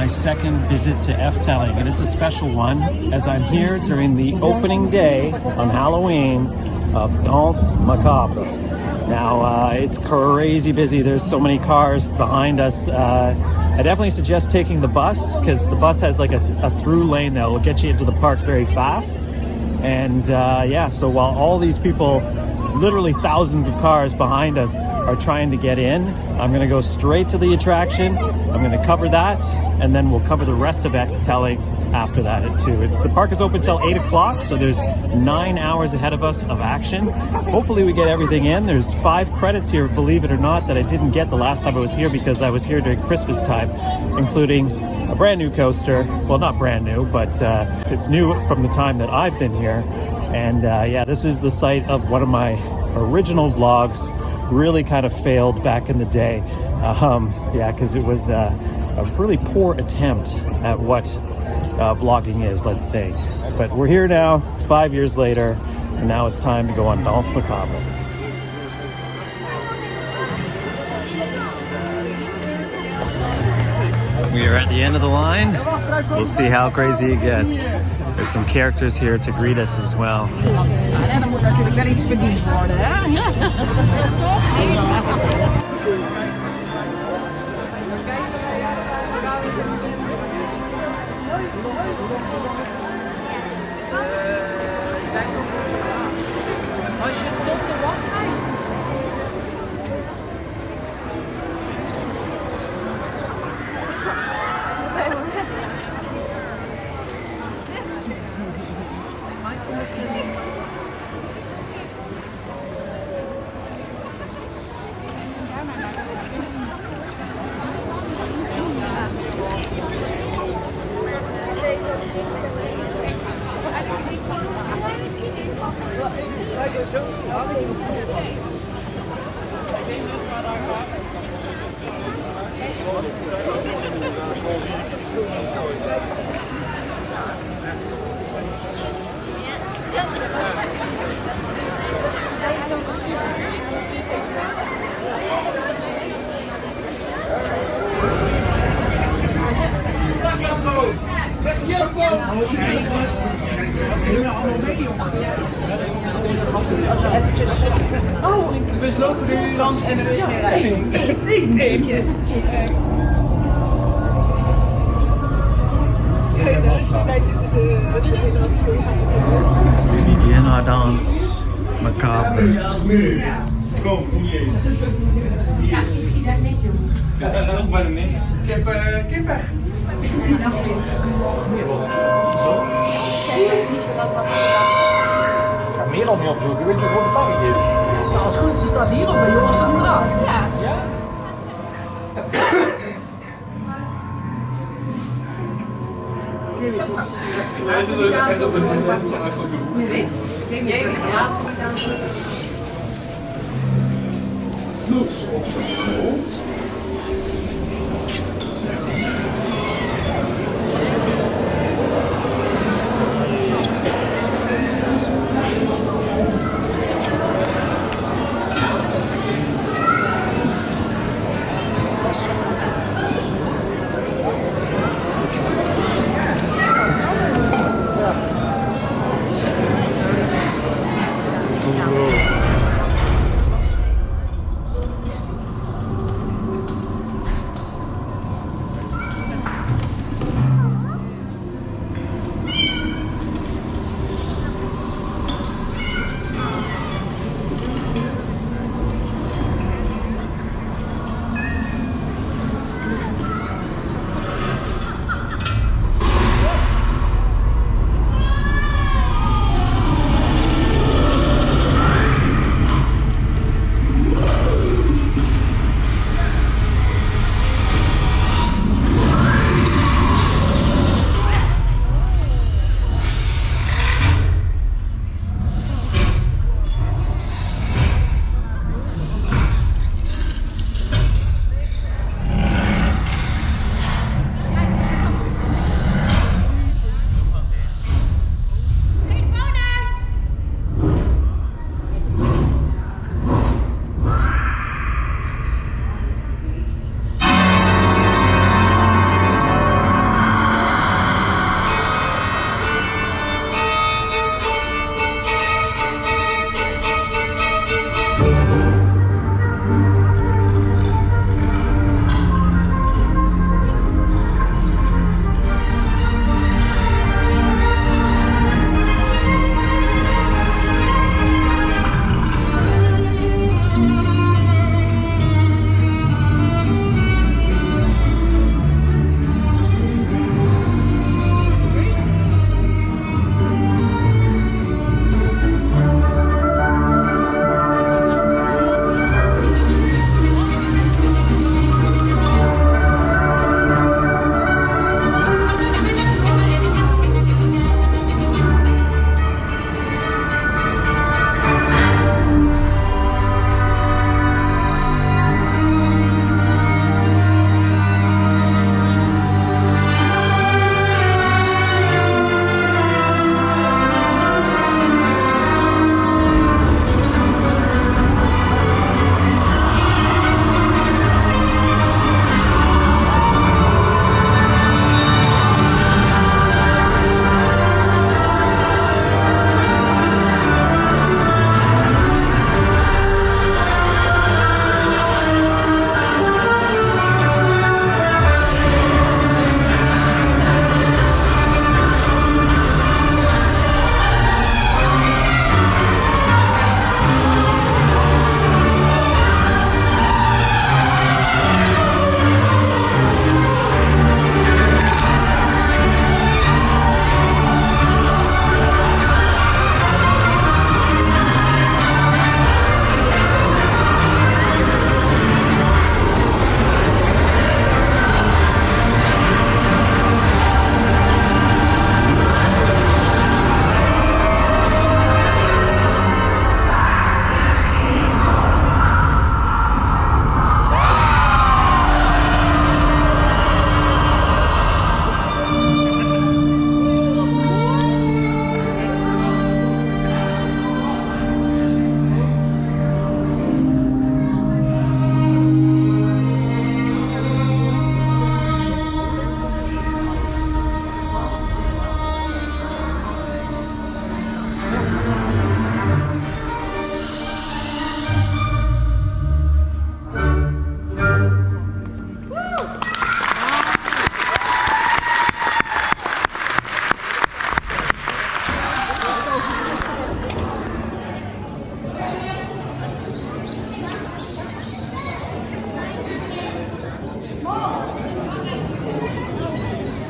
second visit to Efteling, and it's a special one as I'm here during the opening day on Halloween of Danse Macabre. Now, it's crazy busy. There's so many cars behind us. I definitely suggest taking the bus because the bus has like a through lane that will get you into the park very fast. And yeah, so while all these people, literally thousands of cars behind us, are trying to get in, I'm going to go straight to the attraction. I'm going to cover that, and then we'll cover the rest of Efteling after that at 2. The park is open till 8 o'clock, so there's 9 hours ahead of us of action. Hopefully we get everything in. There's 5 credits here, believe it or not, that I didn't get the last time I was here because I was here during Christmas time, including a brand new coaster. Well, not brand new, but it's new from the time that I've been here. And yeah, this is the site of one of my original vlogs. Really kind of failed back in the day. Yeah, because it was a really poor attempt at what vlogging is, let's say. But we're here now, 5 years later, and now it's time to go on Danse Macabre. We are at the end of the line. We'll see how crazy it gets. There's some characters here to greet us as well. Ja, dan moet natuurlijk wel iets verdiend worden, hè? Ja, toch? Als je tot de wacht Oh, we lopen nu langs en er is geen rijden. Nee. Daar zitten ze. Bien à Danse Macabre. Kom, hier. Ja, dat zijn ook bijna niks. Kippen. Ja, meer dan niet opzoeken, weet je hoe de gang is. Nou, als het goed is, staat hier op bij Joris en Draak. Ja. Deze wil echt op het moment van mijn foto. Je weet, ja.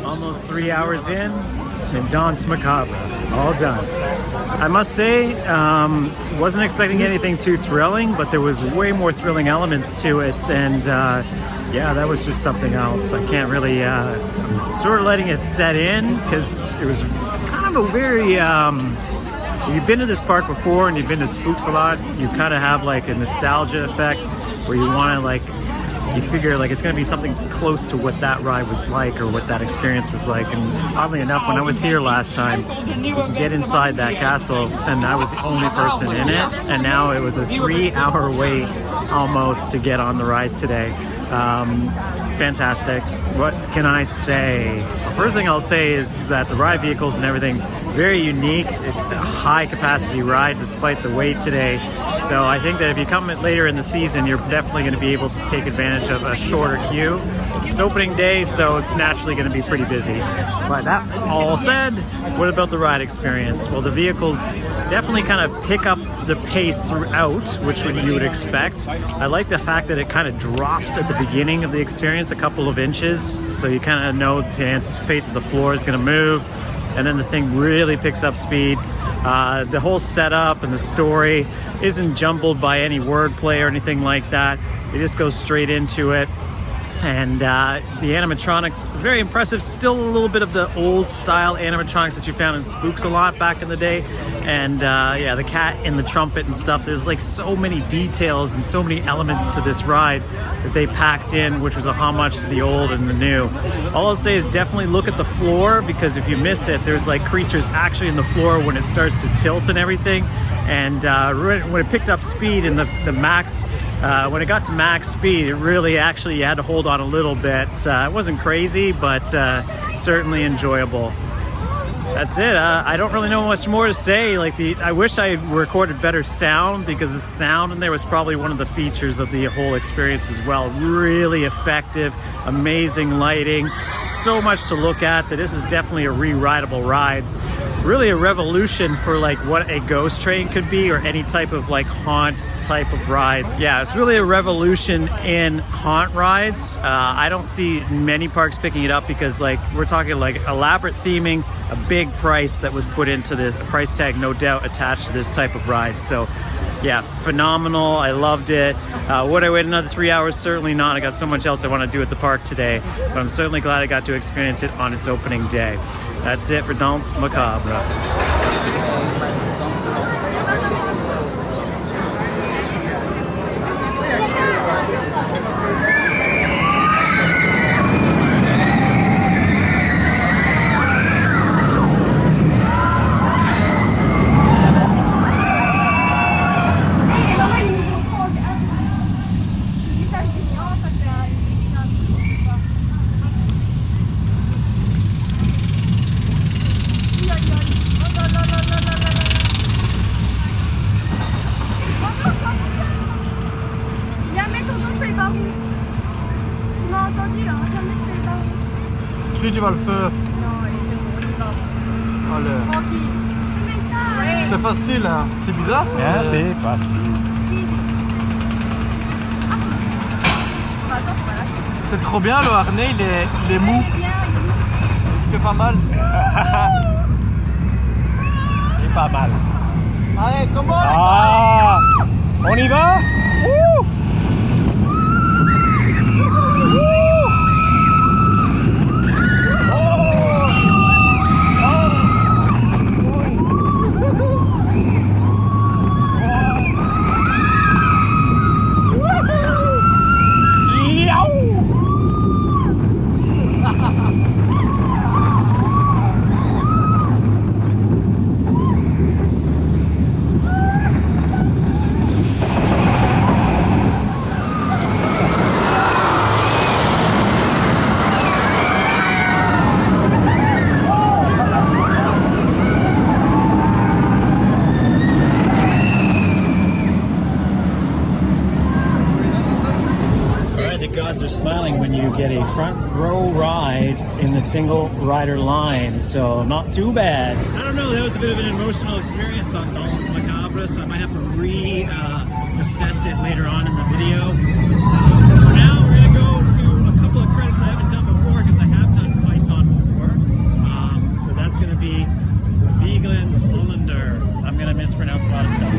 Almost 3 hours in, and Danse Macabre, all done. I must say, wasn't expecting anything too thrilling, but there was way more thrilling elements to it, and yeah, that was just something else. I can't really, I'm sort of letting it set in, because it was kind of a very, you've been to this park before and you've been to Spooks a lot, you kind of have like a nostalgia effect where you want to like, you figure like it's going to be something close to what that ride was like or what that experience was like. And oddly enough, when I was here last time, you could get inside that castle and I was the only person in it, and now it was a 3-hour wait almost to get on the ride today. Fantastic. What can I say? The first thing I'll say is that the ride vehicles and everything, very unique. It's a high capacity ride despite the wait today. So I think that if you come later in the season, you're definitely going to be able to take advantage of a shorter queue. It's opening day, so it's naturally going to be pretty busy. But that all said, what about the ride experience? Well, the vehicles definitely kind of pick up the pace throughout, which you would expect. I like the fact that it kind of drops at the beginning of the experience a couple of inches, so you kind of know to anticipate that the floor is going to move, and then the thing really picks up speed. The whole setup and the story isn't jumbled by any wordplay or anything like that. It just goes straight into it. And the animatronics, very impressive. Still a little bit of the old style animatronics that you found in Spooks a lot back in the day. And yeah, the cat and the trumpet and stuff. There's like so many details and so many elements to this ride that they packed in, which was a homage to the old and the new. All I'll say is definitely look at the floor, because if you miss it, there's like creatures actually in the floor when it starts to tilt and everything. And when it picked up speed in the max, when it got to max speed, it really actually you had to hold on a little bit. It wasn't crazy, but certainly enjoyable. That's it. I don't really know much more to say. I wish I recorded better sound, because the sound in there was probably one of the features of the whole experience as well. Really effective, amazing lighting, so much to look at that this is definitely a re-rideable ride. Really a revolution for like what a ghost train could be, or any type of like haunt type of ride. Yeah, it's really a revolution in haunt rides. I don't see many parks picking it up, because like we're talking like elaborate theming, a big price that was put into this, a price tag no doubt attached to this type of ride. So yeah, phenomenal. I loved it. Would I wait another 3 hours? Certainly not. I got so much else I want to do at the park today, but I'm certainly glad I got to experience it on its opening day. That's it for Danse Macabre. Si tu vas le faire. Non, allez, c'est bon, on y va. Allez. Tranquille. C'est facile, hein. C'est bizarre ça. Yeah, c'est facile. Attends, c'est pas lâché. C'est trop bien, le harnais, il est mou. Il fait pas mal. Il est pas mal. Allez, comment Ah, on y va? Wouh! Are smiling when you get a front row ride in the single rider line, so not too bad. I don't know, that was a bit of an emotional experience on Danse Macabre, so I might have to assess it later on in the video. For now, we're going to go to a couple of credits I haven't done before, because I have done Python before. So that's going to be Vogel Hollander. I'm going to mispronounce a lot of stuff.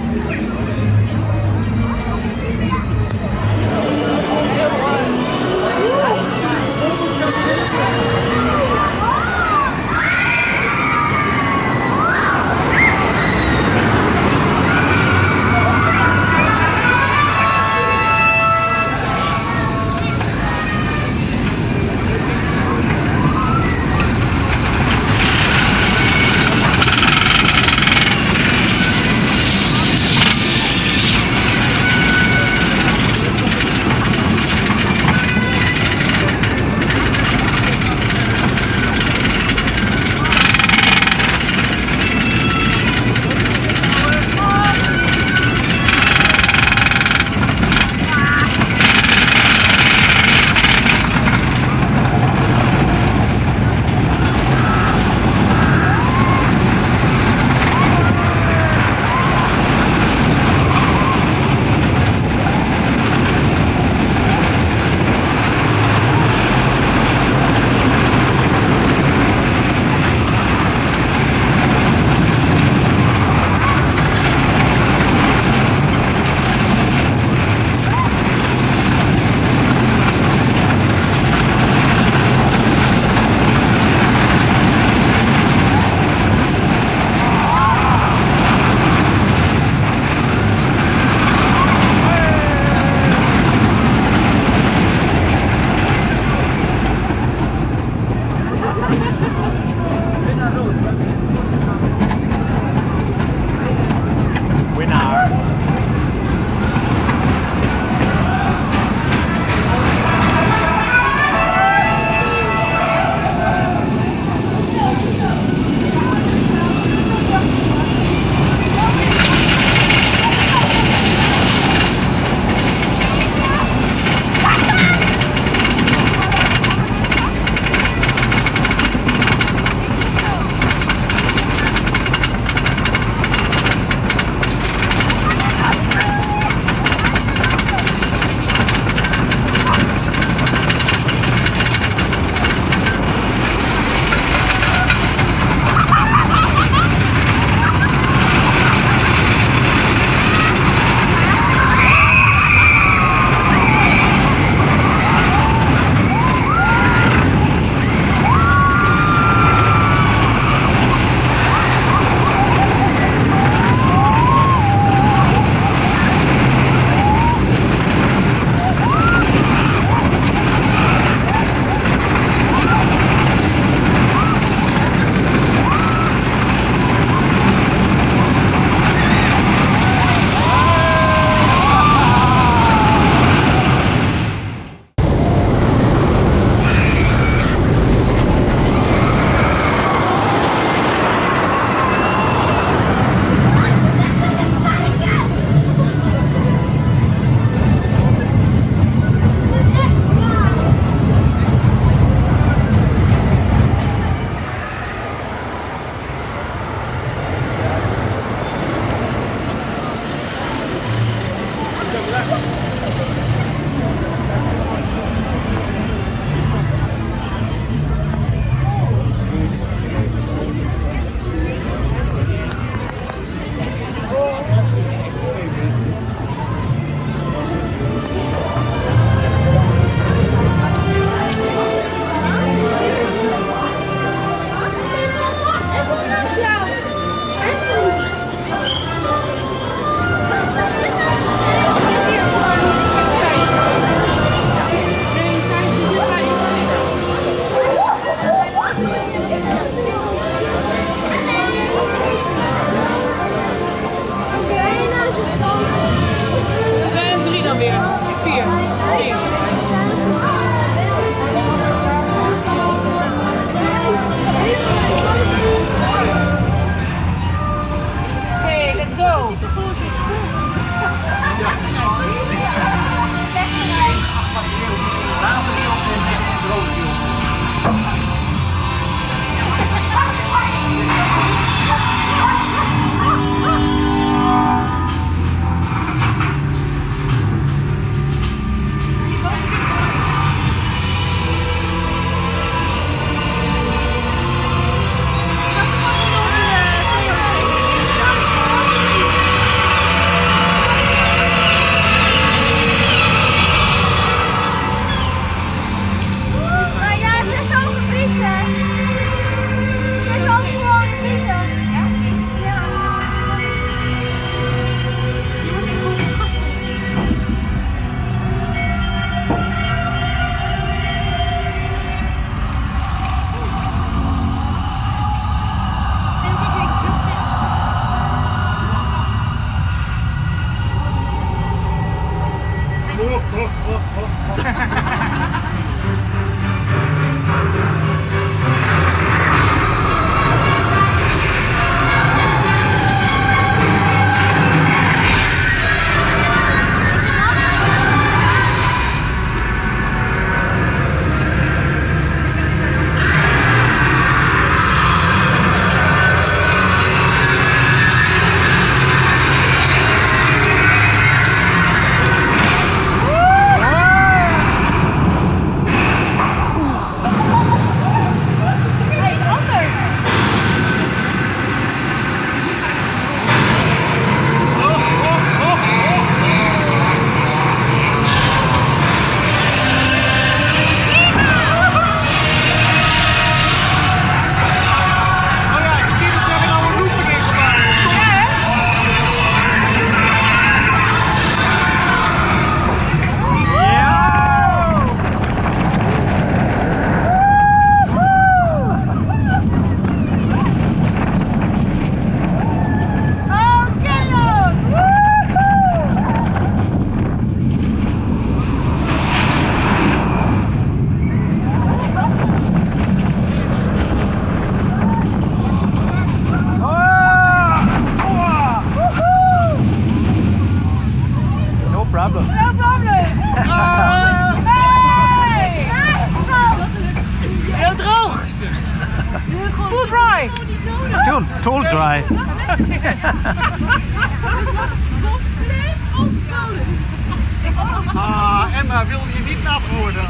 Tall dry. Emma, wil je niet nat worden?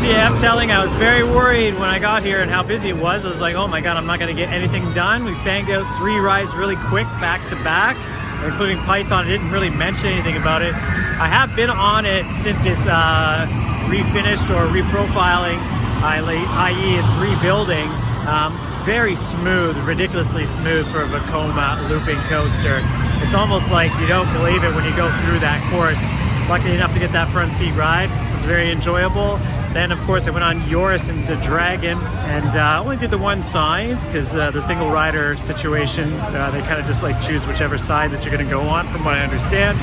Efteling. I was very worried when I got here and how busy it was. I was like, oh my god, I'm not going to get anything done. We banged out 3 rides really quick back to back, including Python. I didn't really mention anything about it. I have been on it since it's refinished or reprofiling, i.e. it's rebuilding. Very smooth, ridiculously smooth for a Vekoma looping coaster. It's almost like you don't believe it when you go through that course. Lucky enough to get that front seat ride. It was very enjoyable. Then, of course, I went on Joris and the Dragon, and only did the one side because the single rider situation, they kind of just like choose whichever side that you're going to go on, from what I understand.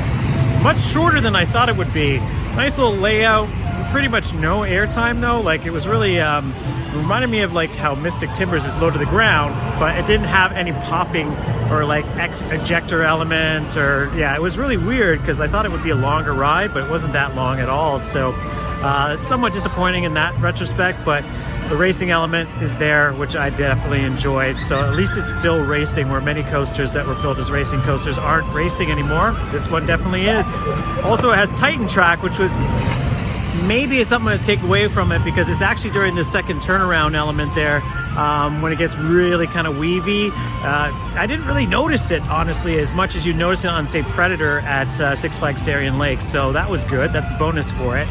Much shorter than I thought it would be. Nice little layout. Pretty much no airtime though. Like, it was really it reminded me of like how Mystic Timbers is low to the ground, but it didn't have any popping or like ejector elements, or yeah, it was really weird because I thought it would be a longer ride, but it wasn't that long at all. So somewhat disappointing in that retrospect, but the racing element is there, which I definitely enjoyed. So at least it's still racing, where many coasters that were built as racing coasters aren't racing anymore. This one definitely is. Also, it has Titan track, which was maybe something to take away from it, because it's actually during the second turnaround element there, when it gets really kind of weavy. I didn't really notice it, honestly, as much as you notice it on, say, Predator at Six Flags Darien Lake. So that was good. That's a bonus for it.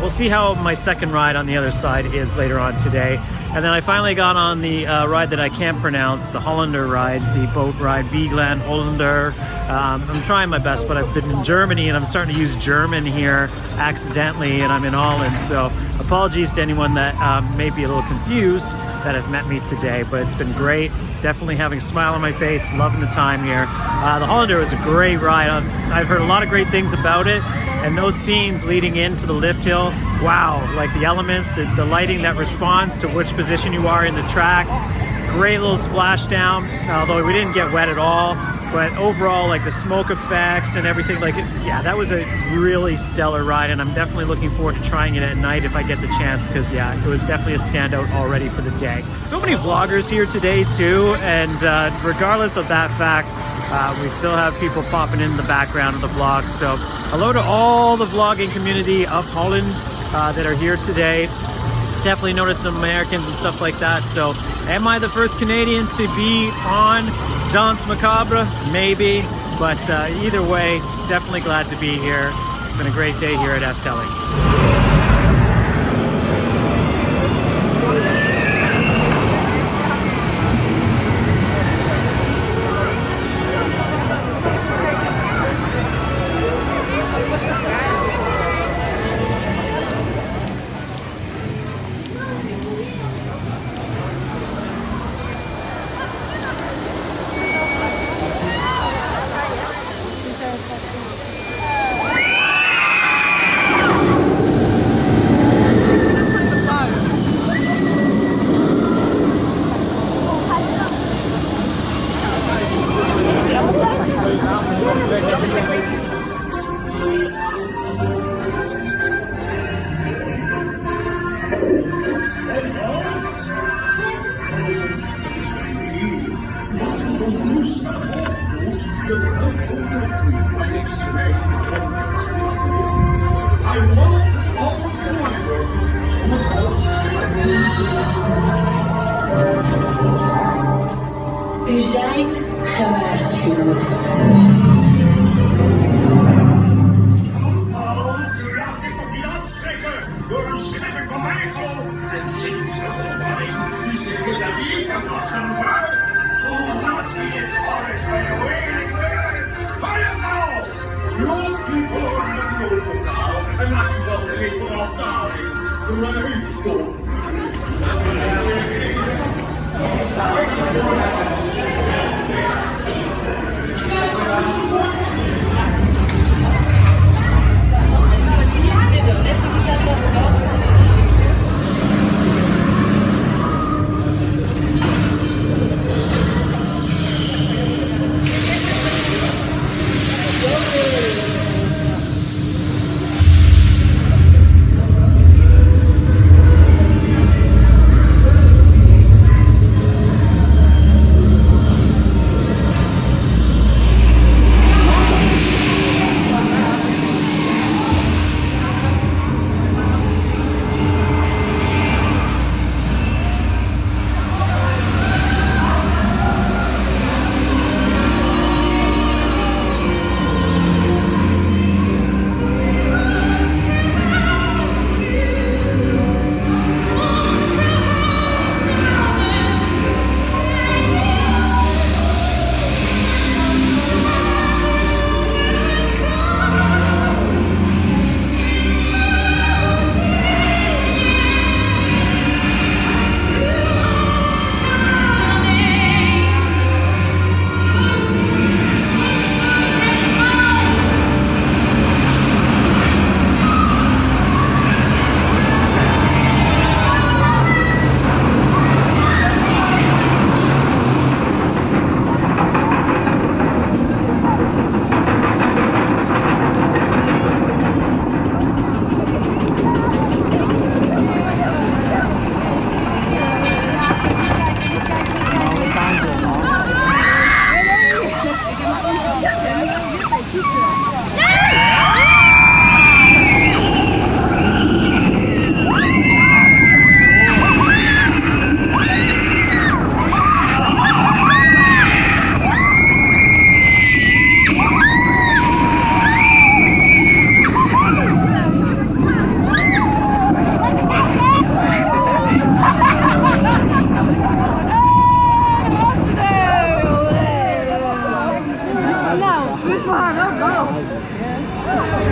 We'll see how my second ride on the other side is later on today. And then I finally got on the ride that I can't pronounce, the Hollander ride, the boat ride, Vogel Hollander. I'm trying my best, but I've been in Germany and I'm starting to use German here accidentally, and I'm in Holland. So apologies to anyone that may be a little confused that have met me today, but it's been great. Definitely having a smile on my face, loving the time here. The Hollander was a great ride. I've heard a lot of great things about it, and those scenes leading into the lift hill, wow, like the elements, the lighting that responds to which position you are in the track. Great little splashdown, although we didn't get wet at all. but overall, like the smoke effects and everything, like yeah, that was a really stellar ride, and I'm definitely looking forward to trying it at night if I get the chance, because yeah, it was definitely a standout already for the day. So many vloggers here today too, and regardless of that fact, we still have people popping in the background of the vlog. So hello to all the vlogging community of Holland that are here today. Definitely noticed some Americans and stuff like that. So am I the first Canadian to be on Danse Macabre? Maybe, but either way, definitely glad to be here. It's been a great day here at Efteling. U zijt gewaarschuwd. Laat zich nog niet afschrikken door een schepping van mijn geloof. En zien ze voorbij, die zich in de liefde wachten maar. Hoe laat die is alweer waiting there? Hurry up now! Loop die door het schoollokaal en maak jezelf gereed voor afdaling. Rijstop.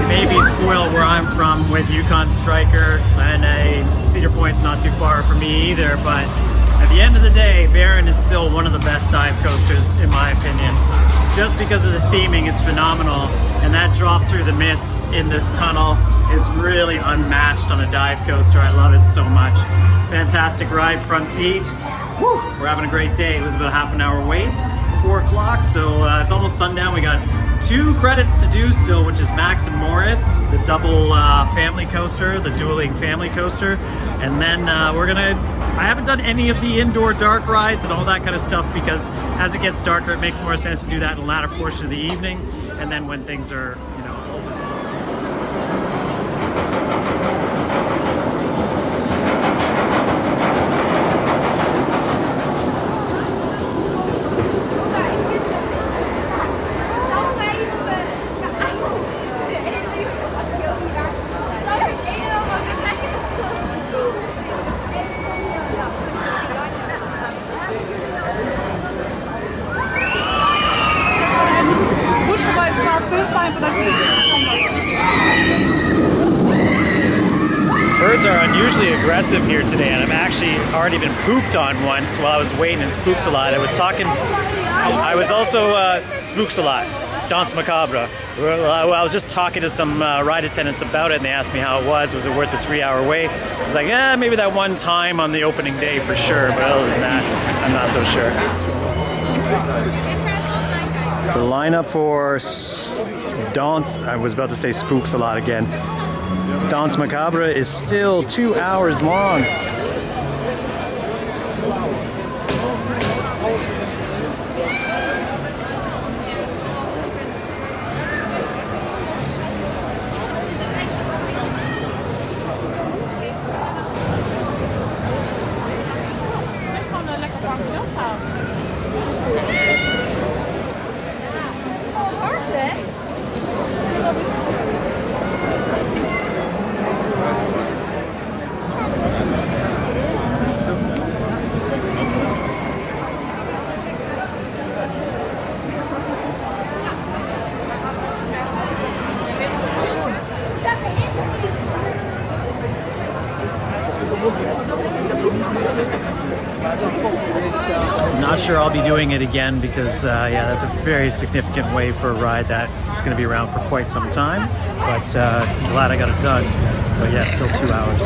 Maybe spoil where I'm from with Yukon Striker, and Cedar Point's not too far from me either, but at the end of the day, Baron is still one of the best dive coasters in my opinion. Just because of the theming, it's phenomenal, and that drop through the mist in the tunnel is really unmatched on a dive coaster. I love it so much. Fantastic ride, front seat. Whew, we're having a great day. It was about a half an hour wait, 4 o'clock, so it's almost sundown. We got 2 credits to do still, which is Max and Moritz, the double family coaster, the dueling family coaster. And then I haven't done any of the indoor dark rides and all that kind of stuff because as it gets darker, it makes more sense to do that in the latter portion of the evening. And then when things are, you know, open. Birds are unusually aggressive here today, and I've actually already been pooped on once while I was waiting in Spooks a Lot. I was also Spooks a Lot, Danse Macabre. I was just talking to some ride attendants about it, and they asked me how it was. Was it worth the 3-hour wait? I was like, yeah, maybe that one time on the opening day for sure, but other than that, I'm not so sure. So the lineup for Danse, I was about to say Spooks a Lot again. Danse Macabre is still 2 hours long. Not sure I'll be doing it again because, yeah, that's a very significant way for a ride that is going to be around for quite some time. But glad I got it done. But yeah, still 2 hours.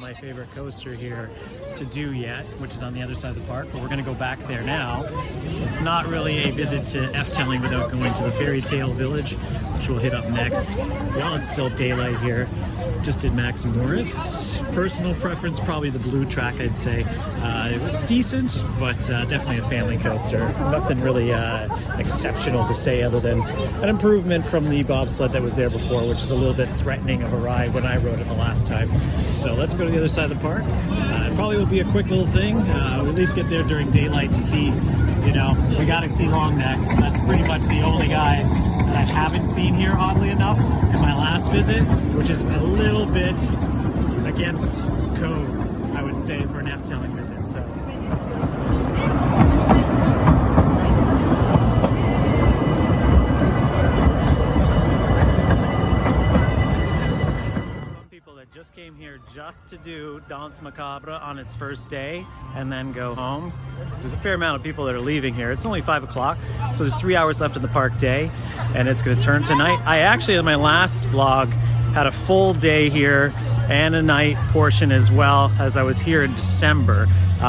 my favorite coaster here to do yet, which is on the other side of the park, but we're going to go back there now. It's not really a visit to Efteling without going to the Fairytale village, which we'll hit up next. While it's still daylight here, just did Max and Moritz. Personal preference, probably the blue track, I'd say. It was decent, but definitely a family coaster. Nothing really exceptional to say other than an improvement from the bobsled that was there before, which is a little bit threatening of a ride when I rode it the last time. So let's go to the other side of the park. It probably will be a quick little thing. We'll at least get there during daylight to see, you know, we got to see Longneck. That's pretty much the only guy that I haven't seen here, oddly enough, in my last visit, which is a little bit against code, I would say, for an Efteling visit. So let's go. Just came here just to do Danse Macabre on its first day and then go home. So there's a fair amount of people that are leaving here. It's only 5 o'clock, so there's 3 hours left of the park day, and it's going to turn tonight. I actually, in my last vlog, had a full day here and a night portion as well, as I was here in December,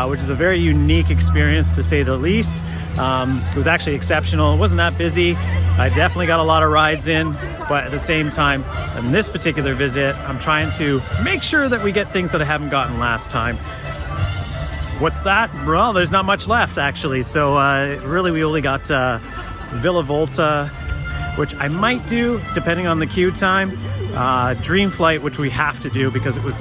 which is a very unique experience to say the least. It was actually exceptional. It wasn't that busy. I definitely got a lot of rides in, but at the same time, in this particular visit, I'm trying to make sure that we get things that I haven't gotten last time. What's that? Well, there's not much left, actually. So really, we only got Villa Volta, which I might do, depending on the queue time. Dream Flight, which we have to do because it was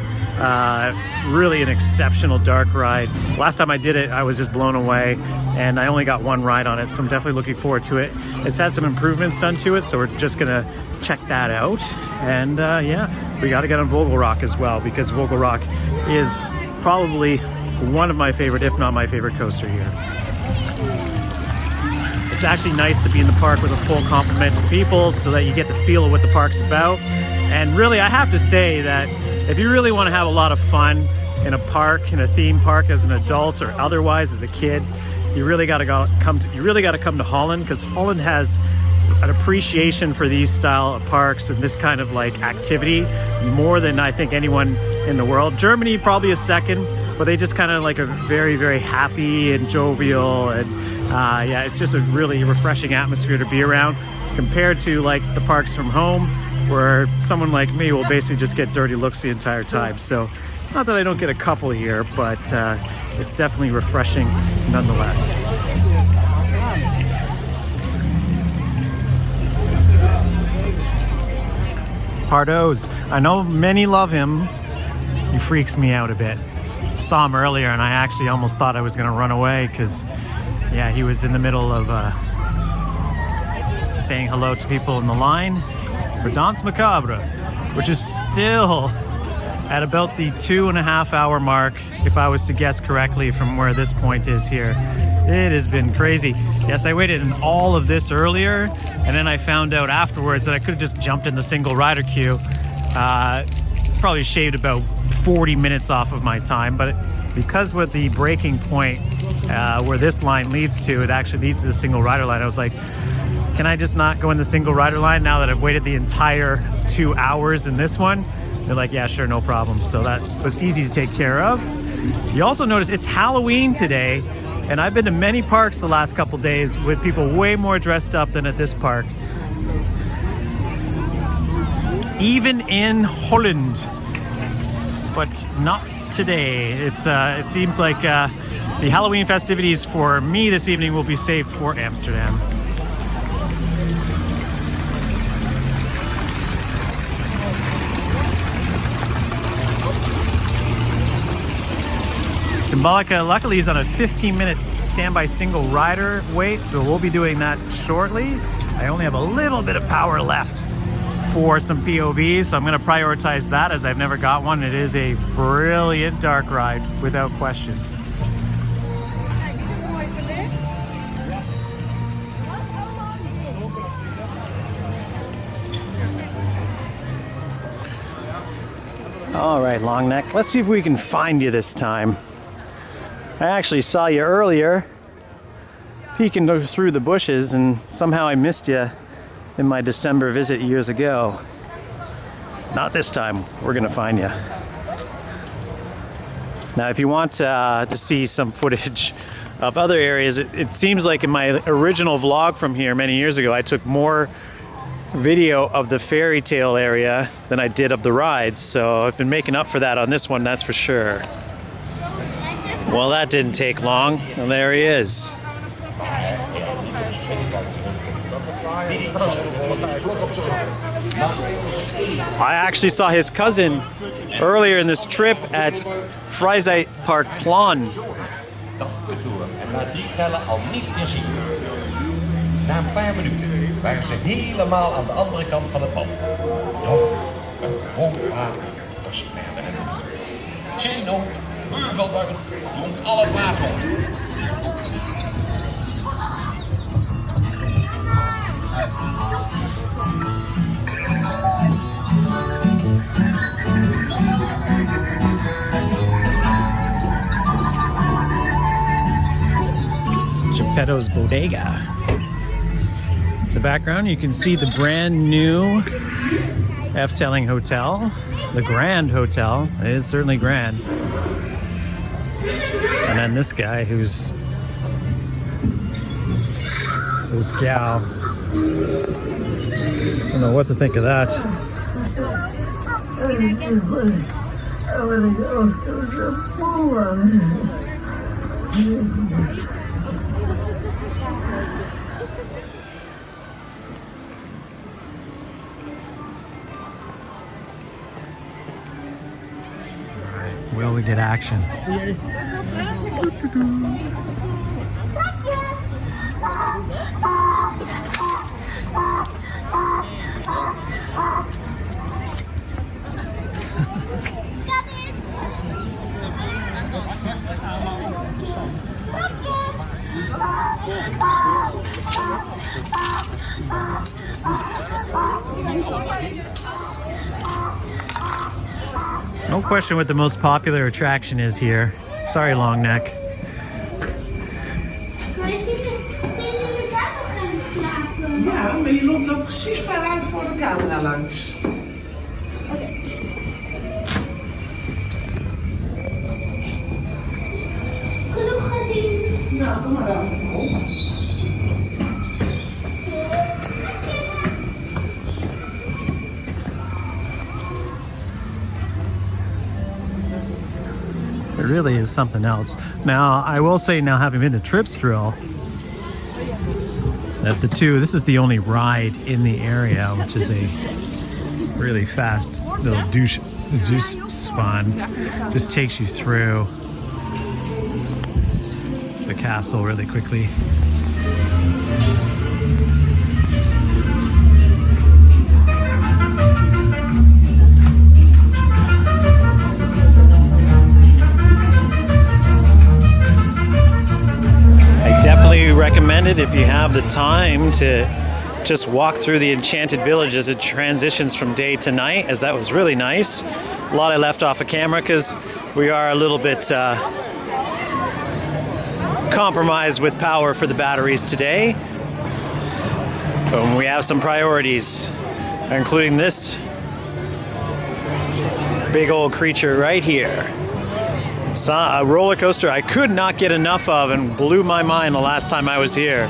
really an exceptional dark ride. Last time I did it, I was just blown away, and I only got one ride on it, so I'm definitely looking forward to it. It's had some improvements done to it, so we're just gonna check that out. And yeah, we gotta get on Vogel Rock as well, because Vogel Rock is probably one of my favorite, if not my favorite coaster here. It's actually nice to be in the park with a full complement of people so that you get the feel of what the park's about. And really, I have to say that if you really want to have a lot of fun in a park, in a theme park, as an adult or otherwise as a kid, you really got to come to Holland, because Holland has an appreciation for these style of parks and this kind of like activity more than I think anyone in the world. Germany probably a second, but they just kind of like are very, very happy and jovial, and yeah, it's just a really refreshing atmosphere to be around compared to like the parks from home, where someone like me will basically just get dirty looks the entire time. So not that I don't get a couple here, but it's definitely refreshing nonetheless. Pardos, I know many love him. He freaks me out a bit. Saw him earlier and I actually almost thought I was gonna run away, because yeah, he was in the middle of saying hello to people in the line for Danse Macabre, which is still at about the 2.5 hour mark, if I was to guess correctly from where this point is here. It has been crazy. Yes, I waited in all of this earlier, and then I found out afterwards that I could have just jumped in the single rider queue. Probably shaved about 40 minutes off of my time, but because with the breaking point where this line leads to, it actually leads to the single rider line, I was like, can I just not go in the single rider line now that I've waited the entire 2 hours in this one? They're like, yeah, sure, no problem. So that was easy to take care of. You also notice it's Halloween today, and I've been to many parks the last couple days with people way more dressed up than at this park. Even in Holland, but not today. It seems like the Halloween festivities for me this evening will be saved for Amsterdam. Symbolica, luckily, is on a 15-minute standby single rider wait, so we'll be doing that shortly. I only have a little bit of power left for some POVs, so I'm going to prioritize that as I've never got one. It is a brilliant dark ride, without question. All right, Longneck, let's see if we can find you this time. I actually saw you earlier peeking through the bushes, and somehow I missed you in my December visit years ago. Not this time. We're gonna find you. Now, if you want to see some footage of other areas, it seems like in my original vlog from here many years ago, I took more video of the Fairytale area than I did of the rides. So I've been making up for that on this one, that's for sure. Well, that didn't take long, and there he is. I actually saw his cousin earlier in this trip at Fairytale. En na die tellen al niet meer zien. Na een paar minuten waren ze helemaal aan de andere kant van het pad. Doch een hoog water verspreidde hen. Zie nog, Heuvelberg doen al het water op. Geppetto's Bodega. In the background, you can see the brand new Efteling Hotel, the Grand Hotel. It is certainly grand. And then this guy who's this gal. I don't know what to think of that. Will we get action? No question what the most popular attraction is here. Sorry, long neck. Ja, maar je loopt nou precies maar ruim voor de camera langs. Genoeg gezien. Nou, kom maar dan. It really is something else. Now, I will say now, having been to Tripsdrill, that this is the only ride in the area, which is a really fast little Zeus fun. Just takes you through the castle really quickly. Recommend it if you have the time to just walk through the Enchanted Village as it transitions from day to night, as that was really nice. A lot I left off of camera because we are a little bit compromised with power for the batteries today. But we have some priorities, including this big old creature right here. A roller coaster I could not get enough of and blew my mind the last time I was here.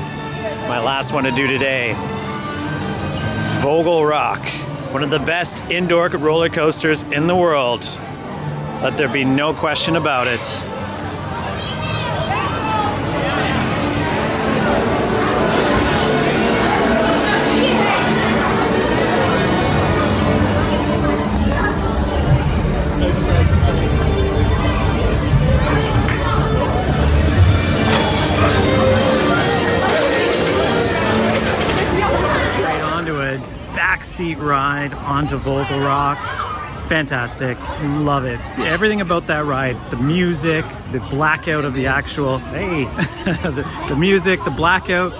My last one to do today. Vogel Rock, one of the best indoor roller coasters in the world. Let there be no question about it. Backseat ride onto Vogel Rock. Fantastic. Love it. Everything about that ride. The music, the blackout of the actual, the music, the blackout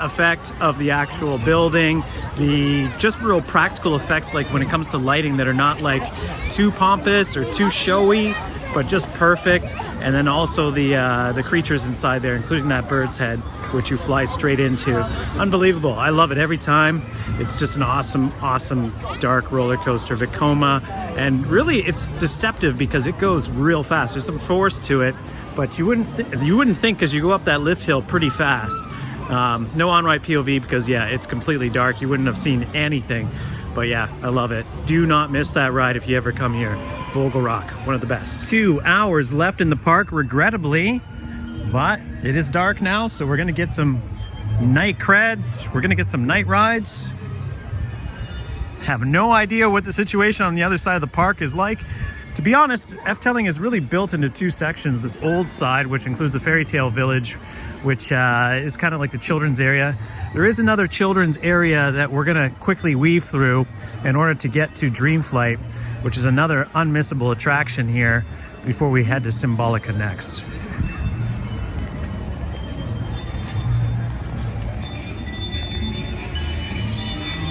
effect of the actual building, the just real practical effects, like when it comes to lighting, that are not like too pompous or too showy. but just perfect. And then also the creatures inside there, including that bird's head, which you fly straight into. Unbelievable. I love it every time. It's just an awesome, awesome dark roller coaster, Vekoma. And really it's deceptive because it goes real fast. There's some force to it, but you wouldn't think, because you go up that lift hill pretty fast. No on-ride POV because yeah, it's completely dark. You wouldn't have seen anything. But yeah, I love it. Do not miss that ride if you ever come here. Vogel Rock, one of the best. 2 hours left in the park, regrettably, but it is dark now, so we're gonna get some night creds. We're gonna get some night rides. Have no idea what the situation on the other side of the park is like. To be honest, Efteling is really built into 2 sections. This old side, which includes the Fairytale village, which is kind of like the children's area. There is another children's area that we're gonna quickly weave through in order to get to Dreamflight, which is another unmissable attraction here before we head to Symbolica next.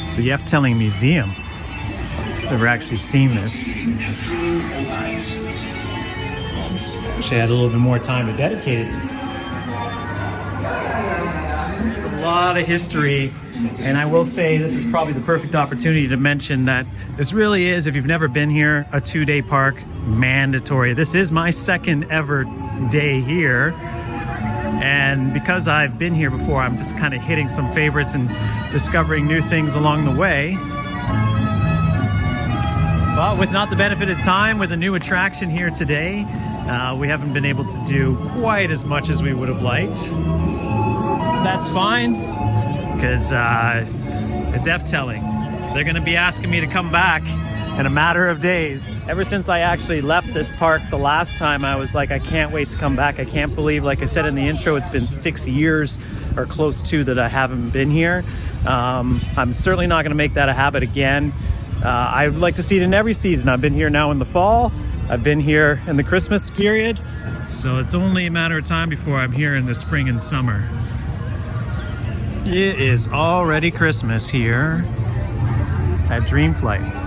It's the Efteling Museum. Never actually seen this. Wish I had a little bit more time to dedicate it to. There's a lot of history, and I will say this is probably the perfect opportunity to mention that this really is, if you've never been here, a 2-day park, mandatory. This is my second ever day here, and because I've been here before, I'm just kind of hitting some favorites and discovering new things along the way. But with not the benefit of time, with a new attraction here today, we haven't been able to do quite as much as we would have liked. That's fine, because it's Efteling. They're gonna be asking me to come back in a matter of days. Ever since I actually left this park the last time, I was like, I can't wait to come back. I can't believe, like I said in the intro, it's been 6 years or close to that I haven't been here. I'm certainly not gonna make that a habit again. I would like to see it in every season. I've been here now in the fall. I've been here in the Christmas period. So it's only a matter of time before I'm here in the spring and summer. It is already Christmas here at Dreamflight.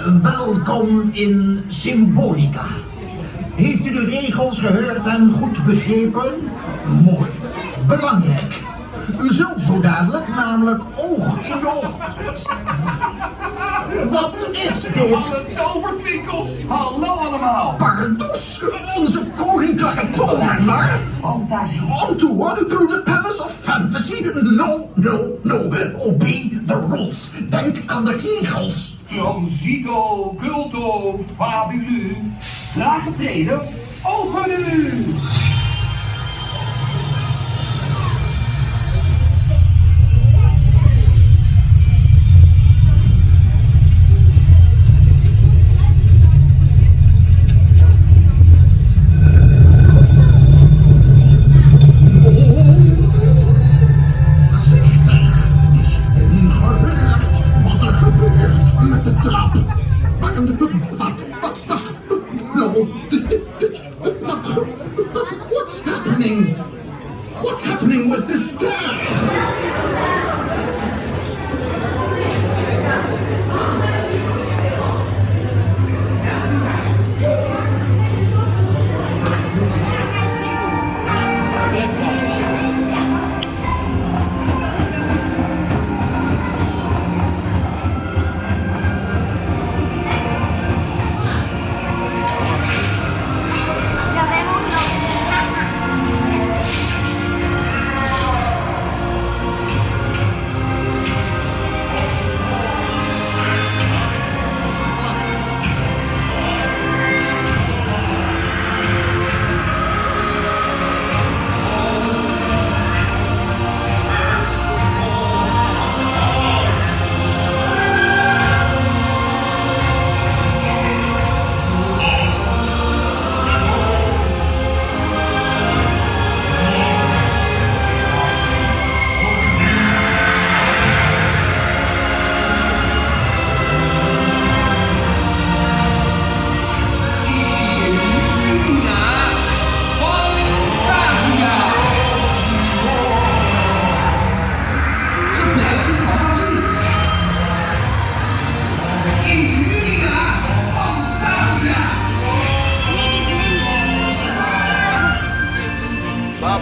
Welkom in Symbolica. Heeft u de regels gehoord en goed begrepen? Mooi. Belangrijk. U zult zo dadelijk namelijk oog in de oog. Wat is dit? Tovertwinkels! Hallo allemaal! Pardoes, onze koninklijke tovenaar. Fantasie. On tour through the palace of fantasy. No, no, no. Obey the rules. Denk aan de regels. Transito, culto, fabulu. Trage treden, open u! What's happening with the stairs?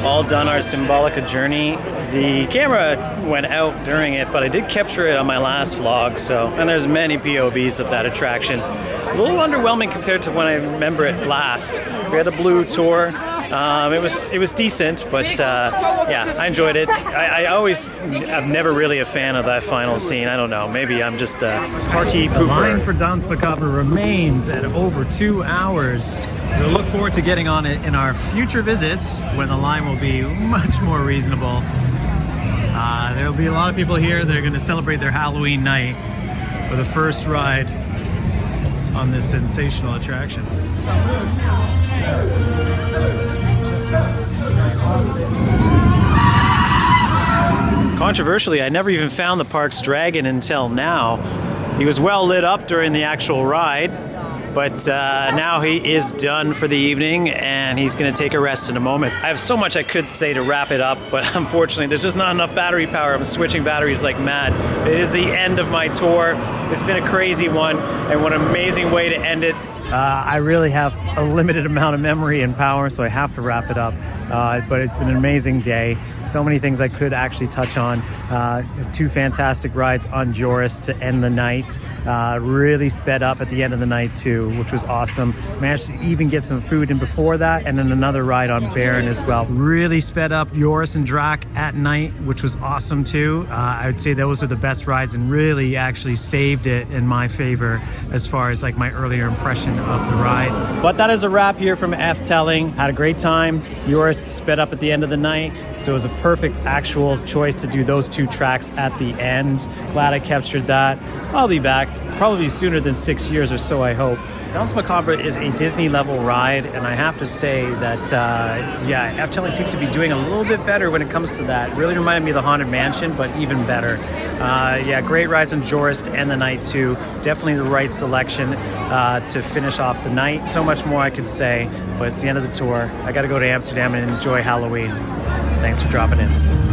All done our Symbolica journey. The camera went out during it, but I did capture it on my last vlog, and there's many POVs of that attraction. A little underwhelming compared to when I remember it last. We had a blue tour. It was decent, but yeah, I enjoyed it. I'm never really a fan of that final scene. I don't know, maybe I'm just a party pooper. The line for Danse Macabre remains at over 2 hours. We'll look forward to getting on it in our future visits when the line will be much more reasonable. There will be a lot of people here that are going to celebrate their Halloween night for the first ride on this sensational attraction. Controversially, I never even found the park's dragon until now. He was well lit up during the actual ride, but now he is done for the evening and he's going to take a rest in a moment. I have so much I could say to wrap it up, but unfortunately there's just not enough battery power. I'm switching batteries like mad. It is the end of my tour. It's been a crazy one, and what an amazing way to end it. I really have a limited amount of memory and power, so I have to wrap it up. But it's been an amazing day. So many things I could actually touch on. 2 fantastic rides on Joris to end the night. Really sped up at the end of the night too, which was awesome. Managed to even get some food in before that, and then another ride on Baron as well. Really sped up Joris and Drac at night, which was awesome too. I would say those were the best rides and really actually saved it in my favor as far as like my earlier impression of the ride. But that is a wrap here from Efteling. Had a great time. Joris sped up at the end of the night, so it was a perfect actual choice to do those 2 tracks at the end. Glad I captured that. I'll be back probably sooner than 6 years or so, I hope. Danse Macabre is a Disney level ride, and I have to say that yeah, Efteling seems to be doing a little bit better when it comes to that. Really reminded me of the Haunted Mansion, but even better. Yeah, great rides on Joris to end the night too. Definitely the right selection to finish off the night. So much more I could say, but it's the end of the tour. I got to go to Amsterdam and enjoy Halloween. Thanks for dropping in.